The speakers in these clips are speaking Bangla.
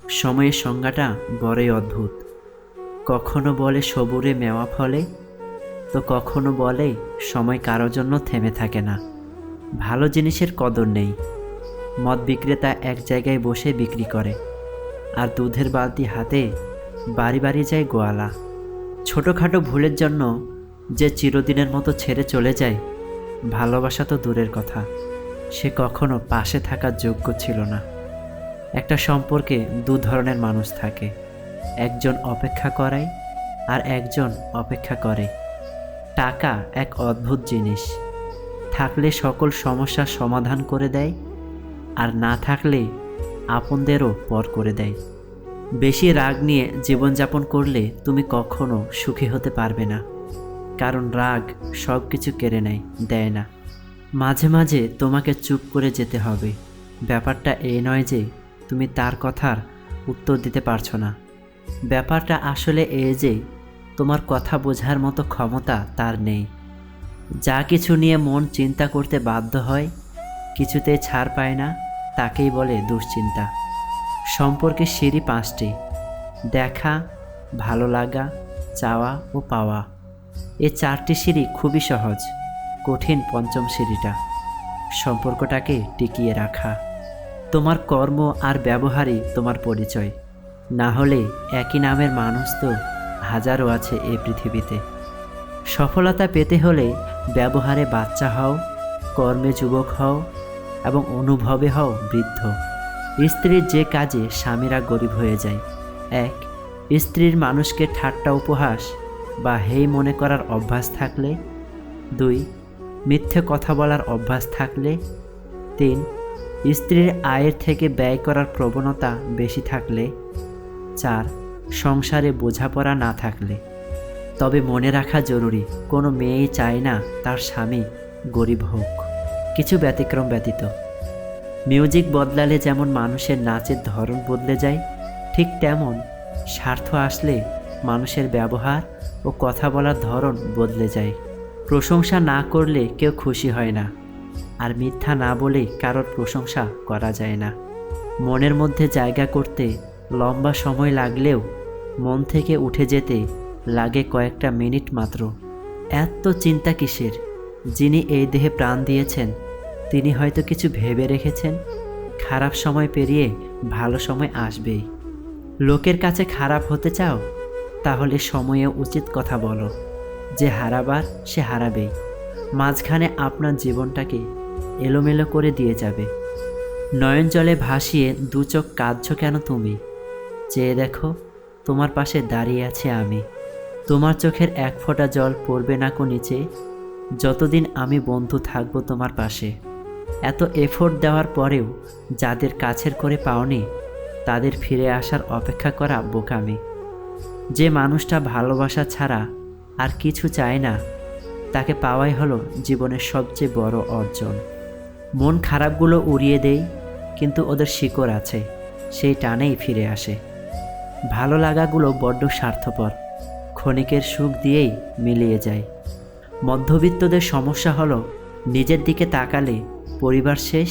সময়ের সংজ্ঞাটা বড়ই অদ্ভুত। কখনো বলে সবুরে মেওয়া ফলে, তো কখনো বলে সময় কারোর জন্য থেমে থাকে না। ভালো জিনিসের কদর নেই। মদ বিক্রেতা এক জায়গায় বসে বিক্রি করে, আর দুধের বালতি হাতে বাড়ি বাড়ি যায় গোয়ালা। ছোটোখাটো ভুলের জন্য যে চিরদিনের মতো ছেড়ে চলে যায়, ভালোবাসা তো দূরের কথা, সে কখনো পাশে থাকার যোগ্য ছিল না। একটা সম্পর্কে দু ধরনের মানুষ থাকে, একজন অপেক্ষা করায় আর একজন অপেক্ষা করে। টাকা এক অদ্ভুত জিনিস, থাকলে সকল সমস্যার সমাধান করে দেয়, আর না থাকলে আপনদেরও পর করে দেয়। বেশি রাগ নিয়ে জীবনযাপন করলে তুমি কখনো সুখী হতে পারবে না, কারণ রাগ সব কিছু কেড়ে দেয় না। মাঝে মাঝে তোমাকে চুপ করে যেতে হবে। ব্যাপারটা এই নয় যে তুমি তার কথার উত্তর দিতে পারছো না, ব্যাপারটা আসলে এই যে তোমার কথা বোঝার মতো ক্ষমতা তার নেই। যা কিছু নিয়ে মন চিন্তা করতে বাধ্য হয়, কিছুতেই ছাড় পায় না, তাকেই বলে দুশ্চিন্তা। সম্পর্কের সিঁড়ি 5টি: দেখা, ভালো লাগা, চাওয়া ও পাওয়া। এই 4টি সিঁড়ি খুবই সহজ, কঠিন পঞ্চম সিঁড়িটা, সম্পর্কটাকে টিকিয়ে রাখা। তোমার কর্ম আর ব্যবহারই তোমার পরিচয়, না হলে একই নামের মানুষ তো হাজারো আছে এই পৃথিবীতে। সফলতা পেতে হলে ব্যবহারে বাচ্চা হও, কর্মে যুবক হও এবং অনুভবে হও বৃদ্ধ। স্ত্রীর যে কাজে স্বামীরা গরিব হয়ে যায়: 1. স্ত্রীর মানুষকে ঠাট্টা উপহাস বা হেই মনে করার অভ্যাস থাকলে। 2. মিথ্যে কথা বলার অভ্যাস থাকলে। 3. স্ত্রীর আয়ের থেকে ব্যয় করার প্রবণতা বেশি থাকলে। 4. সংসারে বোঝাপড়া না থাকলে। তবে মনে রাখা জরুরি, কোনো মেয়েই চায় না তার স্বামী গরিব হোক, কিছু ব্যতিক্রম ব্যতীত। মিউজিক বদলালে যেমন মানুষের নাচের ধরন বদলে যায়, ঠিক তেমন স্বার্থ আসলে মানুষের ব্যবহার ও কথা বলার ধরন বদলে যায়। প্রশংসা না করলে কেউ খুশি হয় না, আর মিথ্যা না বলে কারোর প্রশংসা করা যায় না। মনের মধ্যে জায়গা করতে লম্বা সময় লাগলেও মন থেকে উঠে যেতে লাগে কয়েকটা মিনিট মাত্র। এত চিন্তা কিসের? যিনি এই দেহে প্রাণ দিয়েছেন তিনি হয়তো কিছু ভেবে রেখেছেন। খারাপ সময় পেরিয়ে ভালো সময় আসবেই। লোকের কাছে খারাপ হতে চাও? তাহলে সময়ে উচিত কথা বলো। যে হারাবার সে হারাবেই, মাঝখানে আপনার জীবনটাকে এলোমেলো করে দিয়ে যাবে। নয়ন জলে ভাসিয়ে দু চোখ কাঁদছো কেন তুমি? চেয়ে দেখো, তোমার পাশে দাঁড়িয়ে আছে আমি। তোমার চোখের এক ফোঁটা জল পড়বে না কো নিচে, যতদিন আমি বন্ধু থাকবো তোমার পাশে। এত এফোর্ট দেওয়ার পরেও যাদের কাছের করে পাওনি, তাদের ফিরে আসার অপেক্ষা করা বোকামি। যে মানুষটা ভালোবাসা ছাড়া আর কিছু চায় না, তাকে পাওয়াই হলো জীবনের সবচেয়ে বড় অর্জন। মন খারাপগুলো উড়িয়ে দেই, কিন্তু ওদের শিকড় আছে, সেই টানেই ফিরে আসে। ভালো লাগাগুলো বড্ড স্বার্থপর, ক্ষণিকের সুখ দিয়েই মিলিয়ে যায়। মধ্যবিত্তদের সমস্যা হলো নিজের দিকে তাকালে পরিবার শেষ,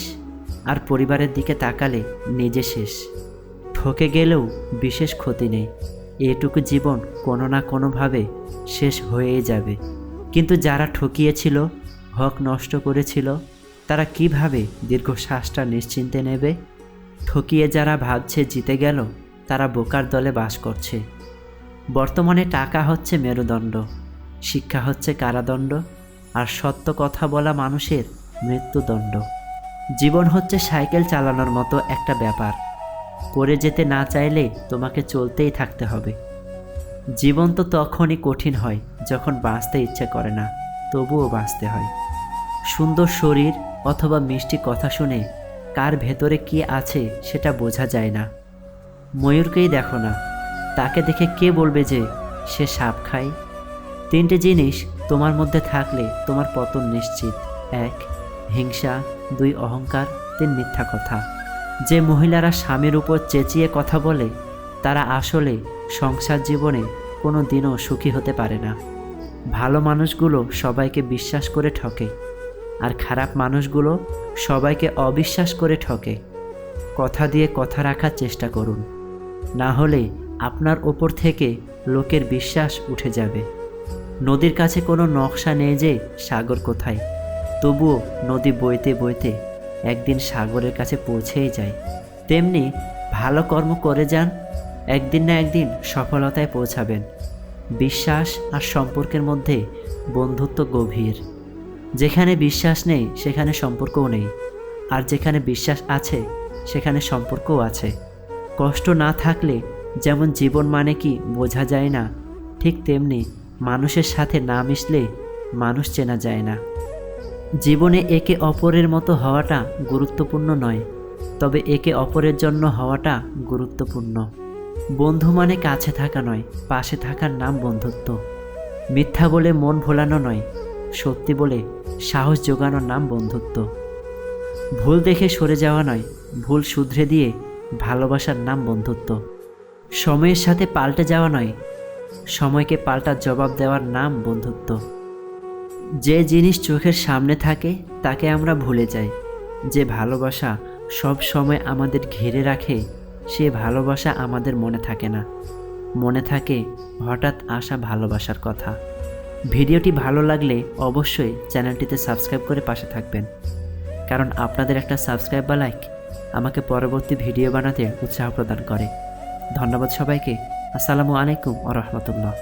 আর পরিবারের দিকে তাকালে নিজে শেষ। ঠকে গেলেও বিশেষ ক্ষতি নেই, এটুকু জীবন কোনো না কোনোভাবে শেষ হয়েই যাবে। কিন্তু যারা ঠকিয়েছিল, হক নষ্ট করেছিল, তারা কিভাবে দীর্ঘশ্বাসটা নিশ্চিন্তে নেবে? ঠকিয়ে যারা ভাবছে জিতে গেল, তারা বোকার দলে বাস করছে। বর্তমানে টাকা হচ্ছে মেরুদণ্ড, শিক্ষা হচ্ছে কারাদণ্ড, আর সত্য কথা বলা মানুষের মৃত্যুদণ্ড। জীবন হচ্ছে সাইকেল চালানোর মতো একটা ব্যাপার, করে যেতে না চাইলে তোমাকে চলতেই থাকতে হবে। জীবন তো তখনই কঠিন হয় যখন বাঁচতে ইচ্ছে করে না, তবুও বাঁচতে হয়। সুন্দর শরীর অথবা মিষ্টি কথা শুনে কার ভেতরে কি আছে সেটা বোঝা যায় না। ময়ূরকেই দেখো না, তাকে দেখে কে বলবে যে সে সাপ খায়? 3টে জিনিস তোমার মধ্যে থাকলে তোমার পতন নিশ্চিত: 1. হিংসা, 2. অহংকার, 3. মিথ্যা কথা। যে মহিলারা স্বামীর উপর চেঁচিয়ে কথা বলে, তারা আসলে সংসার জীবনে কোনো দিনও সুখী হতে পারে না। ভালো মানুষগুলো সবাইকে বিশ্বাস করে ঠকে, আর খারাপ মানুষগুলো সবাইকে অবিশ্বাস করে ঠকে। কথা দিয়ে কথা রাখার চেষ্টা করুন, না হলে আপনার ওপর থেকে লোকের বিশ্বাস উঠে যাবে। নদীর কাছে কোনো নকশা নেই যে সাগর কোথায়, তবুও নদী বইতে বইতে একদিন সাগরের কাছে পৌঁছেই যায়। তেমনি ভালো কর্ম করে যান, একদিন না একদিন সফলতায় পৌঁছাবেন। বিশ্বাস আর সম্পর্কের মধ্যে বন্ধুত্ব গভীর। যেখানে বিশ্বাস নেই সেখানে সম্পর্কও নেই, আর যেখানে বিশ্বাস আছে সেখানে সম্পর্কও আছে। কষ্ট না থাকলে যেমন জীবন মানে কি বোঝা যায় না, ঠিক তেমনি মানুষের সাথে না মিশলে মানুষ চেনা যায় না। জীবনে একে অপরের মতো হওয়াটা গুরুত্বপূর্ণ নয়, তবে একে অপরের জন্য হওয়াটা গুরুত্বপূর্ণ। বন্ধু মানে কাছে থাকা নয়, পাশে থাকার নাম বন্ধুত্ব। মিথ্যা বলে মন ভোলানো নয়, সত্যি বলে সাহস জোগানোর নাম বন্ধুত্ব। ভুল দেখে সরে যাওয়া নয়, ভুল শুধরে দিয়ে ভালোবাসার নাম বন্ধুত্ব। সময়ের সাথে পাল্টে যাওয়া নয়, সময়কে পাল্টা জবাব দেওয়ার নাম বন্ধুত্ব। যে জিনিস চোখের সামনে থাকে তাকে আমরা ভুলে যাই। যে ভালোবাসা সব সময় আমাদের ঘিরে রাখে, সে ভালোবাসা আমাদের মনে থাকে না। মনে থাকে হঠাৎ আসা ভালোবাসার কথা। ভিডিওটি ভালো লাগলে অবশ্যই চ্যানেলটিতে সাবস্ক্রাইব করে পাশে থাকবেন, কারণ আপনাদের একটা সাবস্ক্রাইব বা লাইক আমাকে পরবর্তী ভিডিও বানাতে উৎসাহ প্রদান করে। ধন্যবাদ সবাইকে। আসসালামু আলাইকুম ওয়া রাহমাতুল্লাহ।